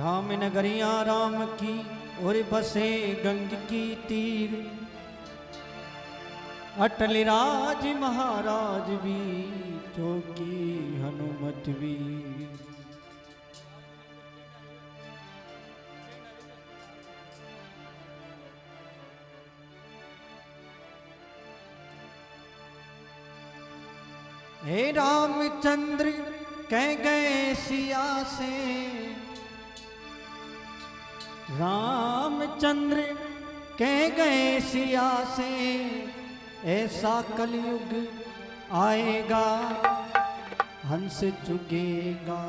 राम नगरिया राम की और बसे गंग की तीर, अटल राज महाराज भी चौकी हनुमत वीर। हे रामचंद्र कह गए सिया से, रामचंद्र कह गए सिया से, ऐसा कलयुग आएगा हंस चुगेगा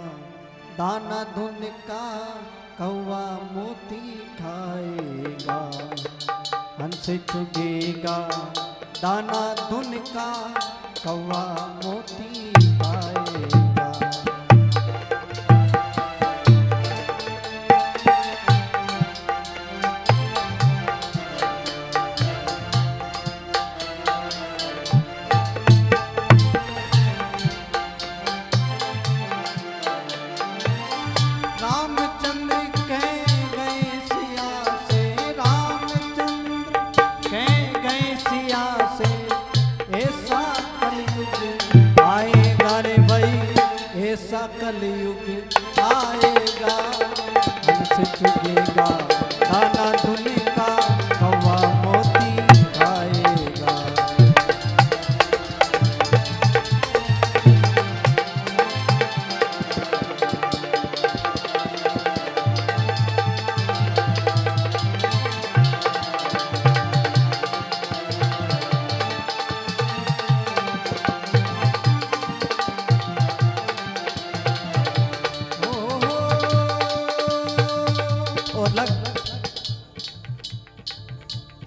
दाना धुन का कौवा मोती खाएगा। हंस चुगेगा दाना धुन का कौवा मोती खाएगा। रामचंद्र कह गए सिया से, रामचंद्र कह गए सिया से, ऐसा कलयुग आएगा रे भाई, ऐसा कलयुग आएगा। हंस चुगेगा दाना धुन का कौवा मोती खाएगा।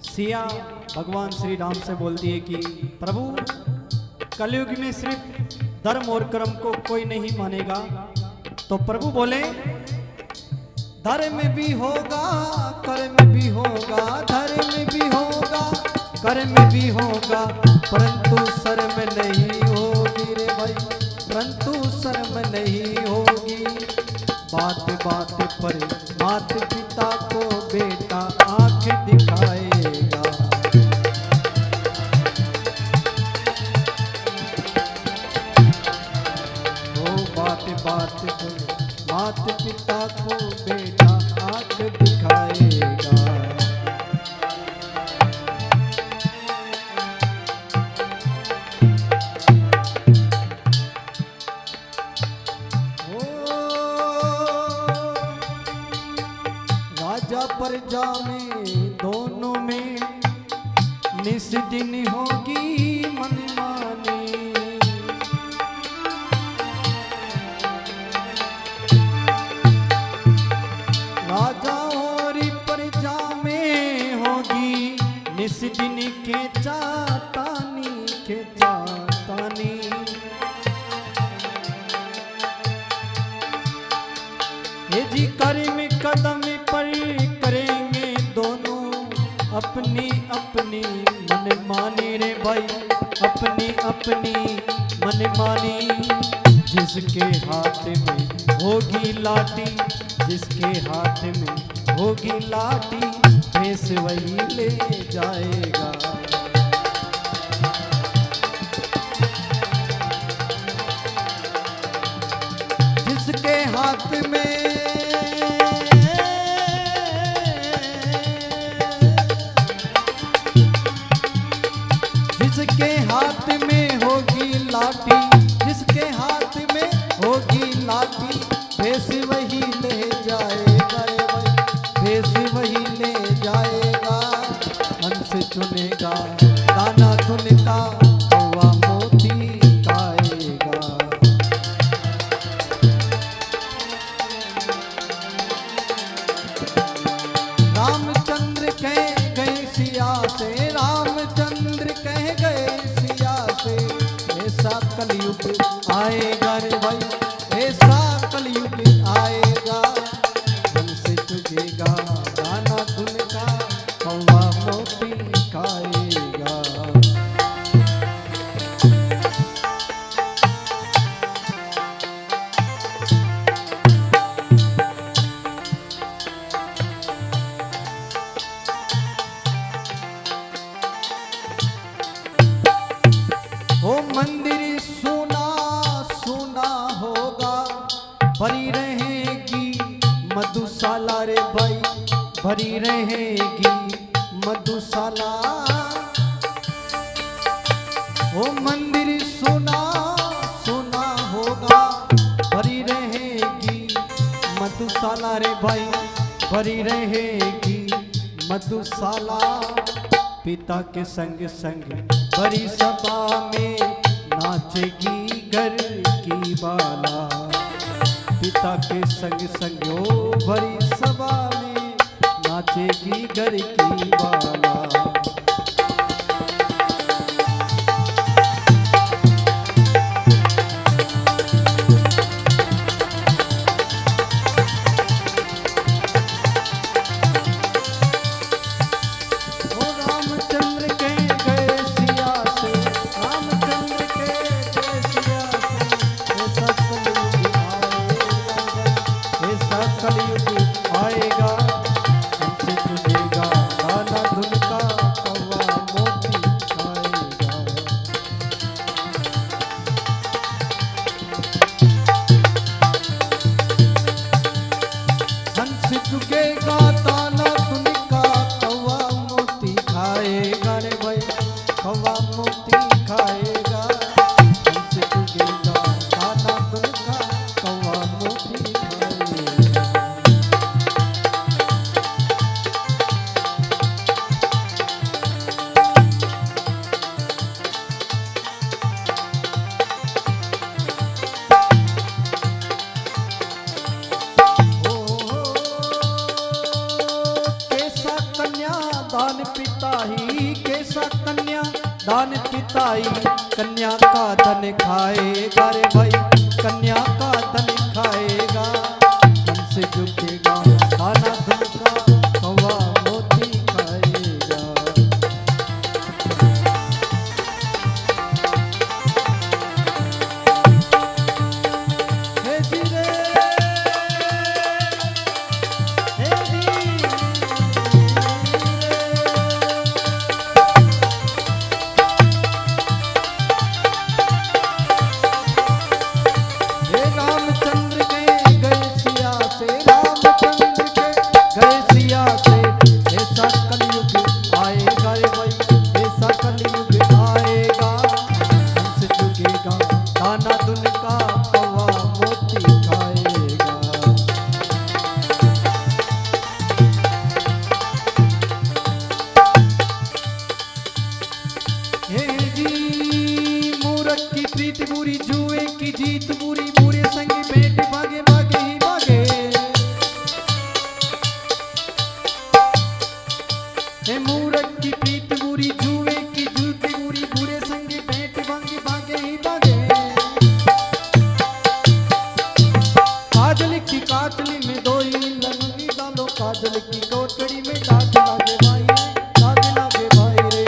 सिया भगवान श्री राम से बोलती है कि प्रभु कलयुग में सिर्फ धर्म और कर्म को कोई नहीं मानेगा। तो प्रभु बोले धर्म भी होगा कर्म भी होगा, धर्म भी होगा कर्म भी होगा, परंतु शर्म नहीं होगी रे भाई, परंतु शर्म नहीं होगी। बात बात पर मात पिता को बेटा आंख दिखाएगा। ओ बात बात पर मात पिता को बेटा आंख दिखाएगा। प्रजा में दोनों में निस दिन होगी मनमानी। राजा और प्रजा में होगी निस दिन के चातानी के चातानी। ये जी कर्म कदम पर करेंगे दोनों अपनी अपनी मनमानी रे भाई, अपनी अपनी मनमानी। जिसके हाथ में होगी लाठी, जिसके हाथ में होगी लाठी, भैंस वही ले जाएगा। जिसके हाथ में जिसके हाथ में होगी लाठी, जिसके हाथ में होगी लाठी, भैंस वही ले जाएगा रे भाई, भैंस वही ले जाएगा। हंस चुनेगा दाना धुन का कौवा मोती खाएगा। रामचंद्र कह गए सिया से, रामचंद्र कह गए सिया से, ऐसा कलयुग आएगा रे भाई, ऐसा कलयुग आएगा। हंस चुगेगा दाना धुन का कौवा मोती खाएगा। भरी रहेगी मधुशाला रे भाई, भरी रहेगी मधुशाला। ओ मंदिर सोना सोना होगा, भरी रहेगी मधुशाला रे भाई, भरी रहेगी मधुशाला। पिता के संग संग भरी सभा में नाचेगी घर की बाला। पिता के संग संग ओ भरी सभा में नाचेगी घर की बाला। दान पिता ही कैसा कन्या दान पिता ही, कन्या का धन खाएगा रे भाई, कन्या का धन खाएगा। हमसे झुकेगा खाना धुलका कौवा मोती खाएगा। हे जी रे हे जी बुरी जुए की जीत बुरी, बुरे संग बैठ भागे भागे ही भागे। हे मूरख की प्रीत बुरी जुए की जीत बुरी, बुरे संग बैठ भागे भागे ही भागे। काजल की कातली में दो ही लंगी डालो, काजल की कोटड़ी में दाग लागे भाई, दाग लागे भाई रे।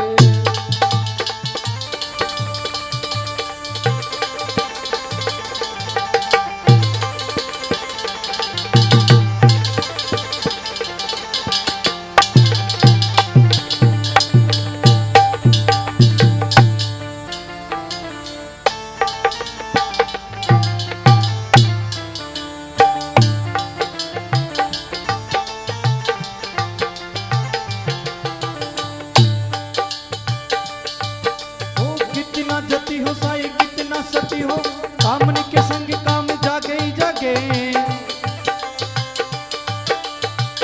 जती हो साई कितना सती हो, कामनी के संग काम जागे ही जागे।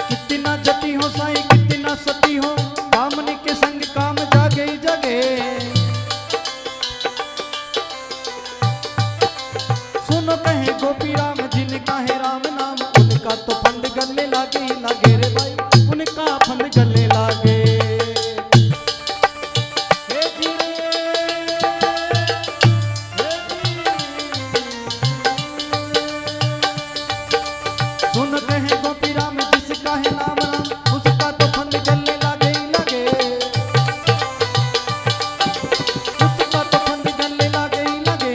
कितना जती हो साई कितना सती हो, कामनी के संग काम जागे ही जागे। सुनो कहे गोपी राम जिनका है राम नाम, उनका तो फंड गले लागे ही लागे रे भाई, उनका फंड गले लागे। सुन कहे गोपी राम जिसका है नाम राम, उसका तो फंद गले लागे ही लागे, उसका तो फंद गले लागे ही लागे।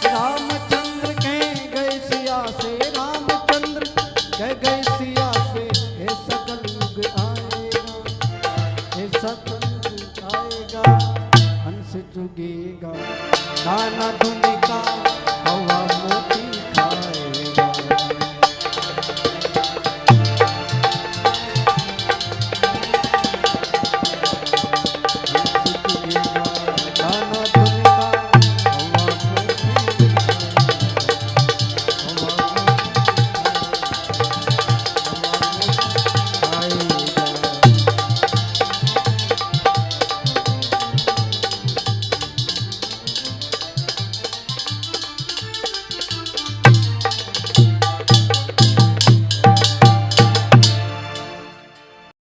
रामचंद्र कह गए सिया से, रामचंद्र कह गए सिया से, ऐसा कलयुग आएगा, ऐसा कलयुग आएगा। हंस जुगेगा, नाना धुन का हवा मुख